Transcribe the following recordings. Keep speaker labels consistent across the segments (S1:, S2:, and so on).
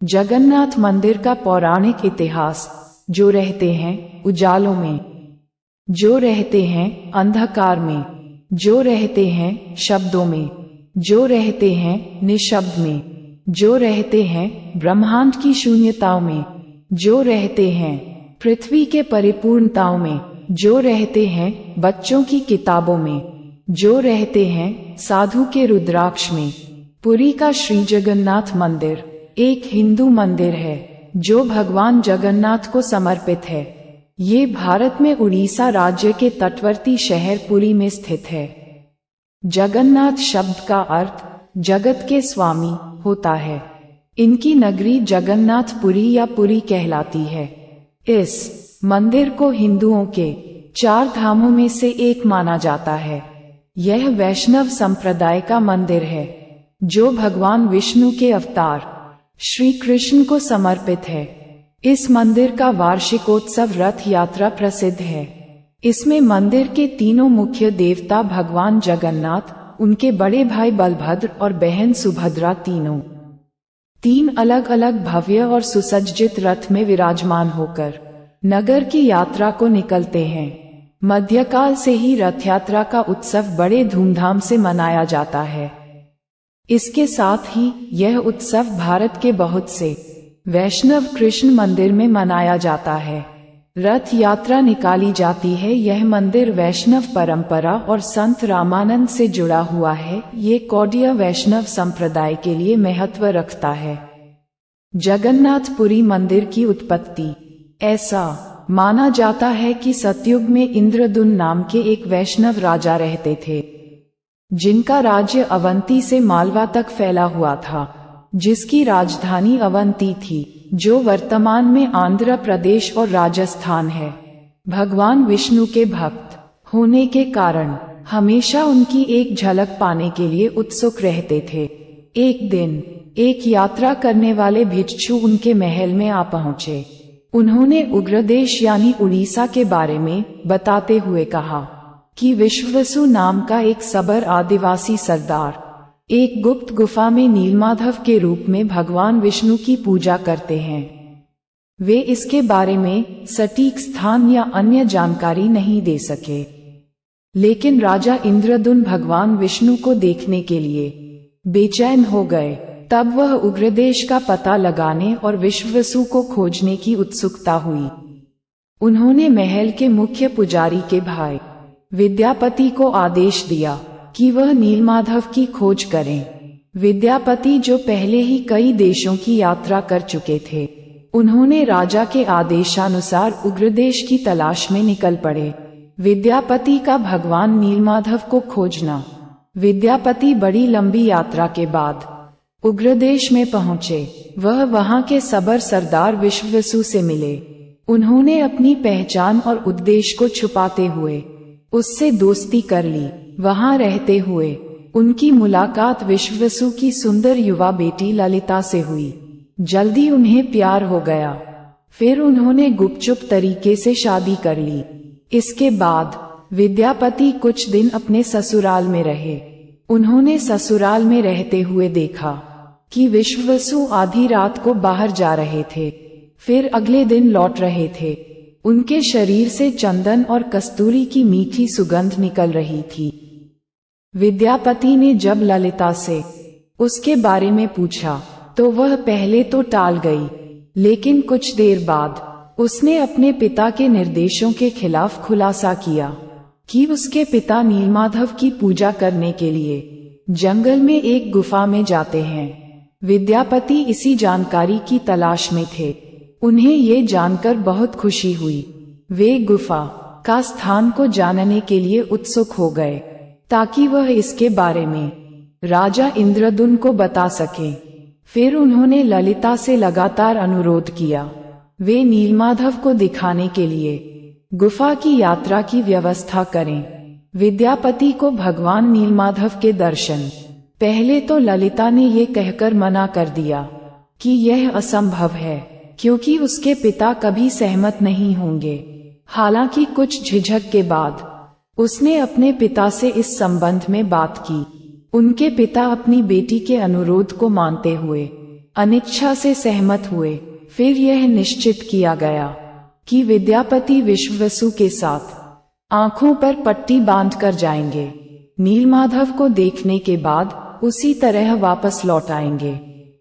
S1: जगन्नाथ मंदिर का पौराणिक इतिहास। जो रहते हैं उजालों में, जो रहते हैं अंधकार में, जो रहते हैं शब्दों में, जो रहते हैं निशब्द में, जो रहते हैं ब्रह्मांड की शून्यताओं में, जो रहते हैं पृथ्वी के परिपूर्णताओं में, जो रहते हैं बच्चों की किताबों में, जो रहते हैं साधु के रुद्राक्ष में। पुरी का श्री जगन्नाथ मंदिर एक हिंदू मंदिर है जो भगवान जगन्नाथ को समर्पित है। ये भारत में उड़ीसा राज्य के तटवर्ती शहर पुरी में स्थित है। जगन्नाथ शब्द का अर्थ जगत के स्वामी होता है। इनकी नगरी जगन्नाथपुरी या पुरी कहलाती है। इस मंदिर को हिंदुओं के 4 धामों में से एक माना जाता है। यह वैष्णव संप्रदाय का मंदिर है जो भगवान विष्णु के अवतार श्री कृष्ण को समर्पित है। इस मंदिर का वार्षिकोत्सव रथ यात्रा प्रसिद्ध है। इसमें मंदिर के तीनों मुख्य देवता भगवान जगन्नाथ, उनके बड़े भाई बलभद्र और बहन सुभद्रा तीन अलग अलग भव्य और सुसज्जित रथ में विराजमान होकर नगर की यात्रा को निकलते हैं। मध्यकाल से ही रथ यात्रा का उत्सव बड़े धूमधाम से मनाया जाता है। इसके साथ ही यह उत्सव भारत के बहुत से वैष्णव कृष्ण मंदिर में मनाया जाता है। रथ यात्रा निकाली जाती है। यह मंदिर वैष्णव परंपरा और संत रामानंद से जुड़ा हुआ है। ये कौड़िया वैष्णव संप्रदाय के लिए महत्व रखता है। जगन्नाथपुरी मंदिर की उत्पत्ति। ऐसा माना जाता है कि सतयुग में इंद्रदुम्न नाम के एक वैष्णव राजा रहते थे, जिनका राज्य अवंती से मालवा तक फैला हुआ था, जिसकी राजधानी अवंती थी, जो वर्तमान में आंध्र प्रदेश और राजस्थान है। भगवान विष्णु के भक्त होने के कारण हमेशा उनकी एक झलक पाने के लिए उत्सुक रहते थे। एक दिन एक यात्रा करने वाले भिक्षु उनके महल में आ पहुंचे। उन्होंने उग्रदेश यानी उड़ीसा के बारे में बताते हुए कहा कि विश्ववसु नाम का एक सबर आदिवासी सरदार एक गुप्त गुफा में नीलमाधव के रूप में भगवान विष्णु की पूजा करते हैं। वे इसके बारे में सटीक स्थान या अन्य जानकारी नहीं दे सके, लेकिन राजा इंद्रदुम्न भगवान विष्णु को देखने के लिए बेचैन हो गए। तब वह उग्रदेश का पता लगाने और विश्ववसु को खोजने की उत्सुकता हुई। उन्होंने महल के मुख्य पुजारी के भाई विद्यापति को आदेश दिया कि वह नीलमाधव की खोज करें। विद्यापति, जो पहले ही कई देशों की यात्रा कर चुके थे, उन्होंने राजा के आदेशानुसार उग्रदेश की तलाश में निकल पड़े। विद्यापति का भगवान नीलमाधव को खोजना। विद्यापति बड़ी लंबी यात्रा के बाद उग्रदेश में पहुंचे। वह वहां के सबर सरदार विश्ववसु से मिले। उन्होंने अपनी पहचान और उद्देश्य को छुपाते हुए उससे दोस्ती कर ली। वहां रहते हुए उनकी मुलाकात विश्ववसु की सुंदर युवा बेटी ललिता से हुई। जल्दी उन्हें प्यार हो गया। फिर उन्होंने गुपचुप तरीके से शादी कर ली। इसके बाद विद्यापति कुछ दिन अपने ससुराल में रहे। उन्होंने ससुराल में रहते हुए देखा कि विश्ववसु आधी रात को बाहर जा रहे थे, फिर अगले दिन लौट रहे थे। उनके शरीर से चंदन और कस्तूरी की मीठी सुगंध निकल रही थी। विद्यापति ने जब ललिता से उसके बारे में पूछा तो वह पहले तो टाल गई, लेकिन कुछ देर बाद उसने अपने पिता के निर्देशों के खिलाफ खुलासा किया कि उसके पिता नीलमाधव की पूजा करने के लिए जंगल में एक गुफा में जाते हैं। विद्यापति इसी जानकारी की तलाश में थे। उन्हें ये जानकर बहुत खुशी हुई। वे गुफा का स्थान को जानने के लिए उत्सुक हो गए ताकि वह इसके बारे में राजा इंद्रदुम्न को बता सके। फिर उन्होंने ललिता से लगातार अनुरोध किया। वे नीलमाधव को दिखाने के लिए गुफा की यात्रा की व्यवस्था करें। विद्यापति को भगवान नीलमाधव के दर्शन। पहले तो ललिता ने ये कहकर मना कर दिया कि यह असंभव है, क्योंकि उसके पिता कभी सहमत नहीं होंगे। हालांकि कुछ झिझक के बाद उसने अपने पिता से इस संबंध में बात की। उनके पिता अपनी बेटी के अनुरोध को मानते हुए अनिच्छा से सहमत हुए। फिर यह निश्चित किया गया कि विद्यापति विश्ववसु के साथ आंखों पर पट्टी बांधकर जाएंगे। नीलमाधव को देखने के बाद उसी तरह वापस लौट आएंगे।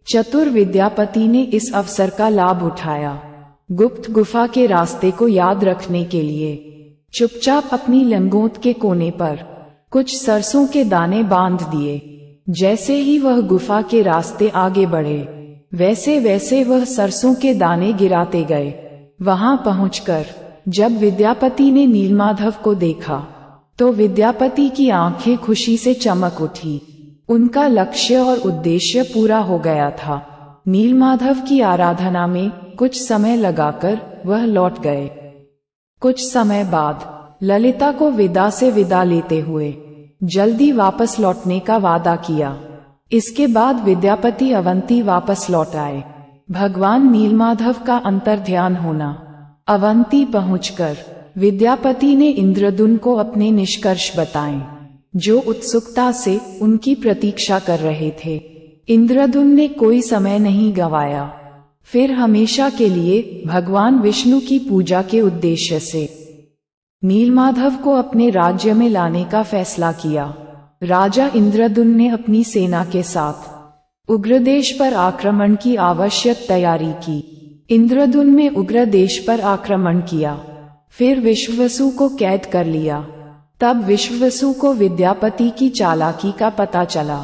S1: चतुर विद्यापति ने इस अवसर का लाभ उठाया। गुप्त गुफा के रास्ते को याद रखने के लिए चुपचाप अपनी लंगोट के कोने पर कुछ सरसों के दाने बांध दिए। जैसे ही वह गुफा के रास्ते आगे बढ़े, वैसे वैसे वह सरसों के दाने गिराते गए। वहां पहुंचकर जब विद्यापति ने नीलमाधव को देखा तो विद्यापति की आंखें खुशी से चमक उठी। उनका लक्ष्य और उद्देश्य पूरा हो गया था। नीलमाधव की आराधना में कुछ समय लगाकर वह लौट गए। कुछ समय बाद ललिता को विदा से विदा लेते हुए जल्दी वापस लौटने का वादा किया। इसके बाद विद्यापति अवंती वापस लौट आए। भगवान नीलमाधव का अंतर्ध्यान होना। अवंती पहुंचकर विद्यापति ने इंद्रदुम्न को अपने निष्कर्ष बताए, जो उत्सुकता से उनकी प्रतीक्षा कर रहे थे। इंद्रदुम्न ने कोई समय नहीं गंवाया। फिर हमेशा के लिए भगवान विष्णु की पूजा के उद्देश्य से नीलमाधव को अपने राज्य में लाने का फैसला किया। राजा इंद्रदुम्न ने अपनी सेना के साथ उग्रदेश पर आक्रमण की आवश्यक तैयारी की। इंद्रदुम्न ने उग्रदेश पर आक्रमण किया, फिर विश्ववसु को कैद कर लिया। तब विश्ववसु को विद्यापति की चालाकी का पता चला।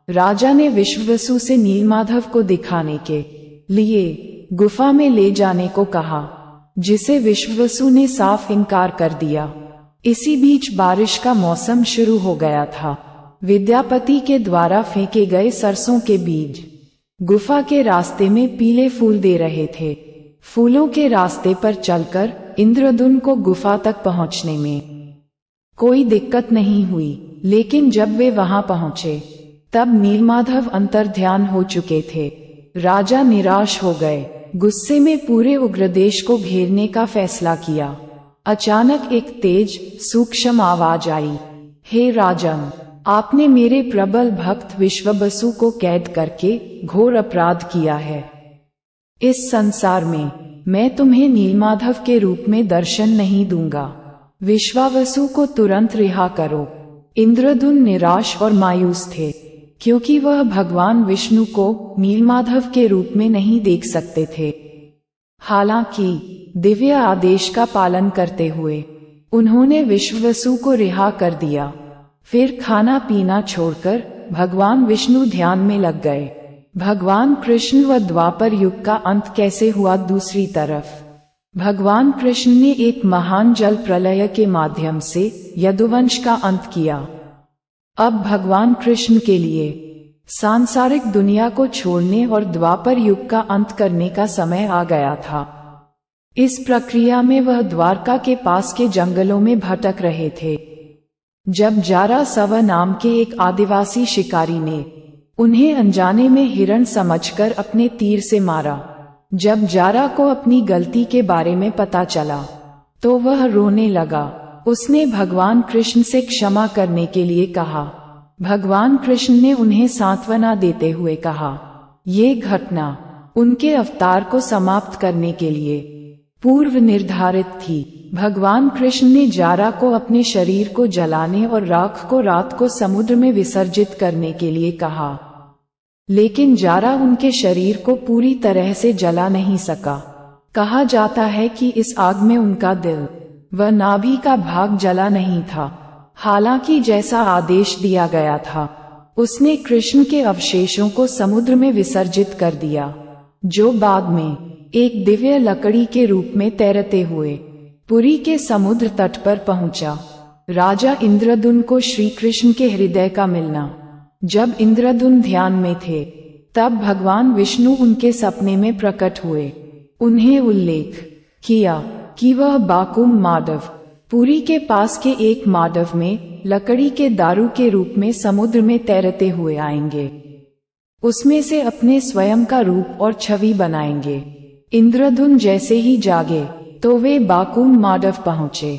S1: राजा ने विश्ववसु से नीलमाधव को दिखाने के लिए गुफा में ले जाने को कहा, जिसे विश्ववसु ने साफ इनकार कर दिया। इसी बीच बारिश का मौसम शुरू हो गया था। विद्यापति के द्वारा फेंके गए सरसों के बीज गुफा के रास्ते में पीले फूल दे रहे थे। फूलों के रास्ते पर चलकर इंद्रदुम्न को गुफा तक पहुंचने में कोई दिक्कत नहीं हुई, लेकिन जब वे वहां पहुंचे तब नीलमाधव अंतर्ध्यान हो चुके थे। राजा निराश हो गए। गुस्से में पूरे उग्रदेश को घेरने का फैसला किया। अचानक एक तेज सूक्ष्म आवाज आई, हे राजन, आपने मेरे प्रबल भक्त विश्ववसु को कैद करके घोर अपराध किया है। इस संसार में मैं तुम्हें नीलमाधव के रूप में दर्शन नहीं दूंगा। विश्ववसु को तुरंत रिहा करो। इंद्रदुम्न निराश और मायूस थे, क्योंकि वह भगवान विष्णु को नीलमाधव के रूप में नहीं देख सकते थे। हालांकि दिव्य आदेश का पालन करते हुए उन्होंने विश्ववसु को रिहा कर दिया। फिर खाना पीना छोड़कर भगवान विष्णु ध्यान में लग गए। भगवान कृष्ण व द्वापर युग का अंत कैसे हुआ। दूसरी तरफ भगवान कृष्ण ने एक महान जल प्रलय के माध्यम से यदुवंश का अंत किया। अब भगवान कृष्ण के लिए सांसारिक दुनिया को छोड़ने और द्वापर युग का अंत करने का समय आ गया था। इस प्रक्रिया में वह द्वारका के पास के जंगलों में भटक रहे थे, जब जारासव नाम के एक आदिवासी शिकारी ने उन्हें अनजाने में हिरण समझकर अपने तीर से मारा। जब जारा को अपनी गलती के बारे में पता चला तो वह रोने लगा। उसने भगवान कृष्ण से क्षमा करने के लिए कहा। भगवान कृष्ण ने उन्हें सांत्वना देते हुए कहा, ये घटना उनके अवतार को समाप्त करने के लिए पूर्व निर्धारित थी। भगवान कृष्ण ने जारा को अपने शरीर को जलाने और राख को रात को समुद्र में विसर्जित करने के लिए कहा, लेकिन जारा उनके शरीर को पूरी तरह से जला नहीं सका। कहा जाता है कि इस आग में उनका दिल व नाभि का भाग जला नहीं था। हालांकि जैसा आदेश दिया गया था, उसने कृष्ण के अवशेषों को समुद्र में विसर्जित कर दिया, जो बाद में एक दिव्य लकड़ी के रूप में तैरते हुए पुरी के समुद्र तट पर पहुंचा। राजा इंद्रदुम्न को श्री कृष्ण के हृदय का मिलना। जब इंद्रदुम्न ध्यान में थे, तब भगवान विष्णु उनके सपने में प्रकट हुए। उन्हें उल्लेख किया कि वह बाकुम माडव पुरी के पास के एक माडव में लकड़ी के दारू के रूप में समुद्र में तैरते हुए आएंगे। उसमें से अपने स्वयं का रूप और छवि बनाएंगे। इंद्रदुम्न जैसे ही जागे तो वे बाकुम माडव पहुंचे।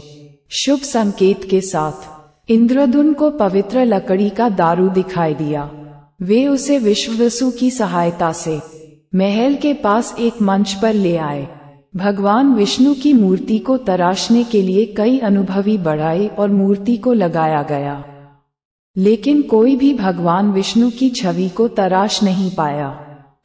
S1: शुभ संकेत के साथ इंद्रदुम्न को पवित्र लकड़ी का दारू दिखाई दिया। वे उसे विश्ववसु की सहायता से महल के पास एक मंच पर ले आए। भगवान विष्णु की मूर्ति को तराशने के लिए कई अनुभवी बढ़ाए और मूर्ति को लगाया गया, लेकिन कोई भी भगवान विष्णु की छवि को तराश नहीं पाया।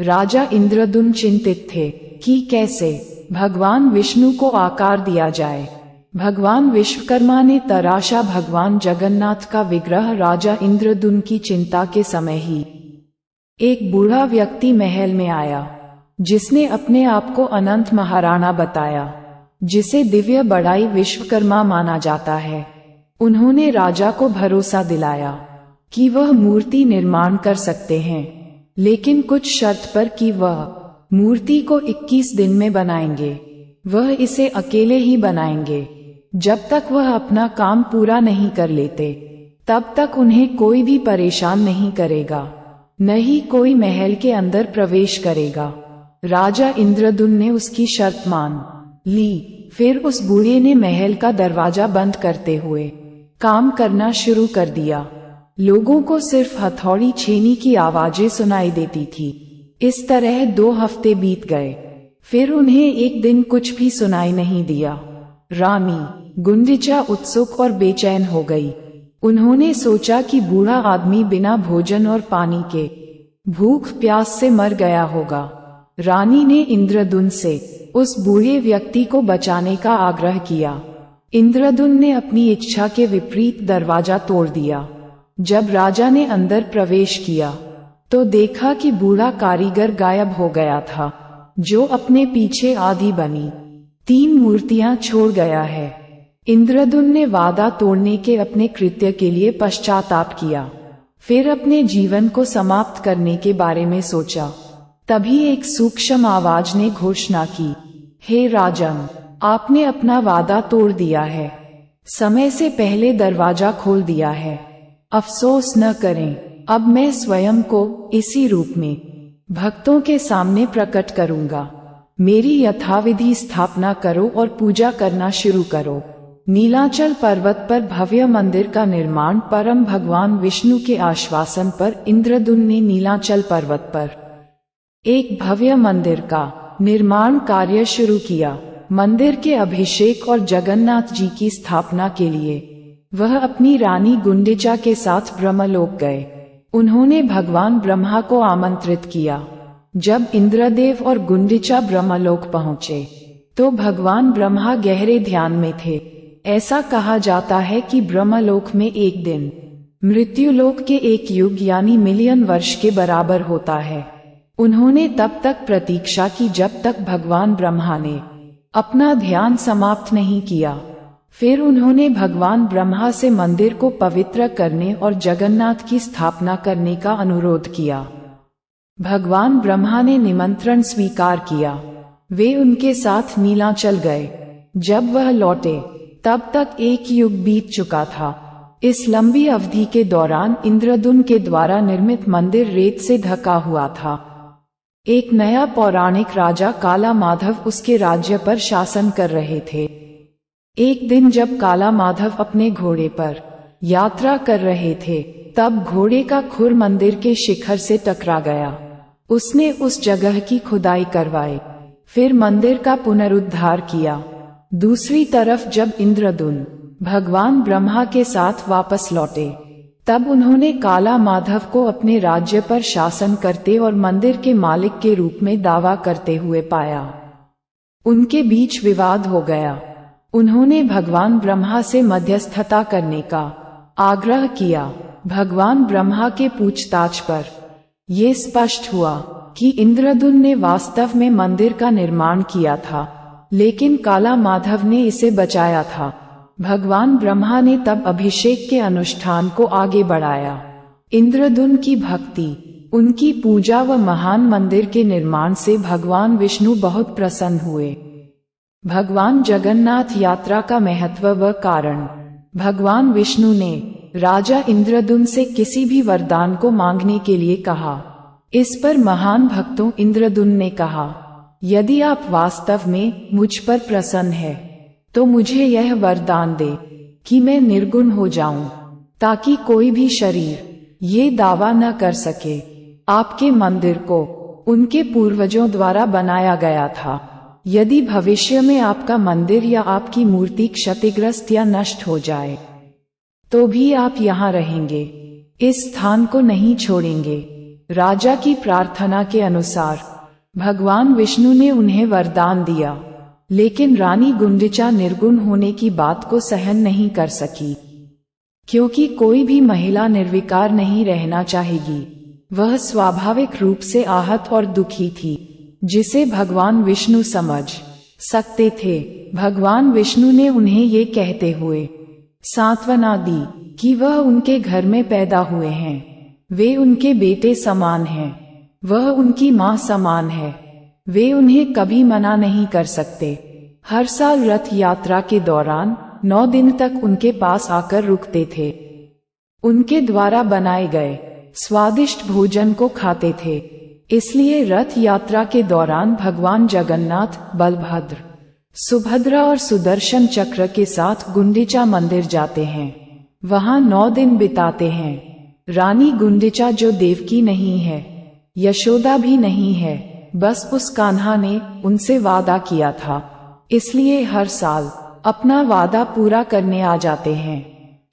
S1: राजा इंद्रद्युम्न चिंतित थे कि कैसे भगवान विष्णु को आकार दिया जाए। भगवान विश्वकर्मा ने तराशा भगवान जगन्नाथ का विग्रह। राजा इंद्रद्युम्न की चिंता के समय ही एक बूढ़ा व्यक्ति महल में आया, जिसने अपने आप को अनंत महाराणा बताया, जिसे दिव्य बड़ाई विश्वकर्मा माना जाता है। उन्होंने राजा को भरोसा दिलाया कि वह मूर्ति निर्माण कर सकते हैं, लेकिन कुछ शर्त पर कि वह मूर्ति को 21 दिन में बनाएंगे। वह इसे अकेले ही बनाएंगे। जब तक वह अपना काम पूरा नहीं कर लेते, तब तक उन्हें कोई भी परेशान नहीं करेगा, न ही कोई महल के अंदर प्रवेश करेगा। राजा इंद्रद्युम्न ने उसकी शर्त मान ली। फिर उस बूढ़े ने महल का दरवाजा बंद करते हुए काम करना शुरू कर दिया। लोगों को सिर्फ हथौड़ी छेनी की आवाजें सुनाई देती थी। इस तरह 2 हफ्ते बीत गए। फिर उन्हें एक दिन कुछ भी सुनाई नहीं दिया। रानी गुंडिचा उत्सुक और बेचैन हो गई। उन्होंने सोचा कि बूढ़ा आदमी बिना भोजन और पानी के भूख प्यास से मर गया होगा। रानी ने इंद्रद्युम्न से उस बूढ़े व्यक्ति को बचाने का आग्रह किया। इंद्रद्युम्न ने अपनी इच्छा के विपरीत दरवाजा तोड़ दिया। जब राजा ने अंदर प्रवेश किया तो देखा कि बूढ़ा कारीगर गायब हो गया था, जो अपने पीछे आधी बनी 3 मूर्तियां छोड़ गया है। इंद्रद्युम्न ने वादा तोड़ने के अपने कृत्य के लिए पश्चाताप किया। फिर अपने जीवन को समाप्त करने के बारे में सोचा। तभी एक सूक्ष्म आवाज ने घोषणा की, हे राजन, आपने अपना वादा तोड़ दिया है। समय से पहले दरवाजा खोल दिया है। अफसोस न करें। अब मैं स्वयं को इसी रूप में भक्तों के सामने प्रकट करूंगा। मेरी यथाविधि स्थापना करो और पूजा करना शुरू करो। नीलाचल पर्वत पर भव्य मंदिर का निर्माण परम भगवान विष्णु के आश्वासन पर इंद्रद्युम्न ने नीलाचल पर्वत पर एक भव्य मंदिर का निर्माण कार्य शुरू किया। मंदिर के अभिषेक और जगन्नाथ जी की स्थापना के लिए वह अपनी रानी गुंडिचा के साथ ब्रह्मलोक गए। उन्होंने भगवान ब्रह्मा को आमंत्रित किया। जब इंद्रदेव और गुंडिचा ब्रह्मलोक पहुंचे तो भगवान ब्रह्मा गहरे ध्यान में थे। ऐसा कहा जाता है कि ब्रह्मलोक में एक दिन मृत्युलोक के 1 युग यानी मिलियन वर्ष के बराबर होता है। उन्होंने तब तक प्रतीक्षा की जब तक भगवान ब्रह्मा ने अपना ध्यान समाप्त नहीं किया। फिर उन्होंने भगवान ब्रह्मा से मंदिर को पवित्र करने और जगन्नाथ की स्थापना करने का अनुरोध किया। भगवान ब्रह्मा ने निमंत्रण स्वीकार किया। वे उनके साथ नीलाचल गए। जब वह लौटे तब तक 1 युग बीत चुका था। इस लंबी अवधि के दौरान इंद्रद्युम्न के द्वारा निर्मित मंदिर रेत से ढका हुआ था। एक नया पौराणिक राजा काला माधव उसके राज्य पर शासन कर रहे थे। एक दिन जब काला माधव अपने घोड़े पर यात्रा कर रहे थे, तब घोड़े का खुर मंदिर के शिखर से टकरा गया। उसने उस जगह की खुदाई करवाई, फिर मंदिर का पुनरुद्धार किया। दूसरी तरफ जब इंद्रद्युम्न भगवान ब्रह्मा के साथ वापस लौटे, तब उन्होंने काला माधव को अपने राज्य पर शासन करते और मंदिर के मालिक के रूप में दावा करते हुए पाया। उनके बीच विवाद हो गया। उन्होंने भगवान ब्रह्मा से मध्यस्थता करने का आग्रह किया। भगवान ब्रह्मा के पूछताछ पर यह स्पष्ट हुआ कि इंद्रद्युम्न ने वास्तव में मंदिर का निर्माण किया था, लेकिन काला माधव ने इसे बचाया था। भगवान ब्रह्मा ने तब अभिषेक के अनुष्ठान को आगे बढ़ाया। इंद्रद्युम्न की भक्ति, उनकी पूजा व महान मंदिर के निर्माण से भगवान विष्णु बहुत प्रसन्न हुए। भगवान जगन्नाथ यात्रा का महत्व व कारण। भगवान विष्णु ने राजा इंद्रद्युम्न से किसी भी वरदान को मांगने के लिए कहा। इस पर महान भक्तों इंद्रद्युम्न ने कहा, यदि आप वास्तव में मुझ पर प्रसन्न है तो मुझे यह वरदान दे कि मैं निर्गुण हो जाऊं, ताकि कोई भी शरीर ये दावा न कर सके आपके मंदिर को उनके पूर्वजों द्वारा बनाया गया था। यदि भविष्य में आपका मंदिर या आपकी मूर्ति क्षतिग्रस्त या नष्ट हो जाए तो भी आप यहाँ रहेंगे, इस स्थान को नहीं छोड़ेंगे। राजा की प्रार्थना के अनुसार भगवान विष्णु ने उन्हें वरदान दिया, लेकिन रानी गुंडिचा निर्गुण होने की बात को सहन नहीं कर सकी, क्योंकि कोई भी महिला निर्विकार नहीं रहना चाहेगी। वह स्वाभाविक रूप से आहत और दुखी थी, जिसे भगवान विष्णु समझ सकते थे। भगवान विष्णु ने उन्हें ये कहते हुए सांत्वना दी कि वह उनके घर में पैदा हुए हैं, वे उनके बेटे समान हैं, वह उनकी माँ समान है, वे उन्हें कभी मना नहीं कर सकते। हर साल रथ यात्रा के दौरान 9 दिन तक उनके पास आकर रुकते थे, उनके द्वारा बनाए गए स्वादिष्ट भोजन को खाते थे। इसलिए रथ यात्रा के दौरान भगवान जगन्नाथ, बलभद्र, सुभद्रा और सुदर्शन चक्र के साथ गुंडिचा मंदिर जाते हैं, वहां 9 दिन बिताते हैं। रानी गुंडिचा जो देवकी नहीं है, यशोदा भी नहीं है, बस उस कान्हा ने उनसे वादा किया था, इसलिए हर साल अपना वादा पूरा करने आ जाते हैं।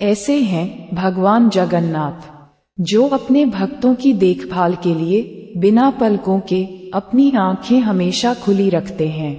S1: ऐसे हैं भगवान जगन्नाथ, जो अपने भक्तों की देखभाल के लिए बिना पलकों के अपनी आंखें हमेशा खुली रखते हैं।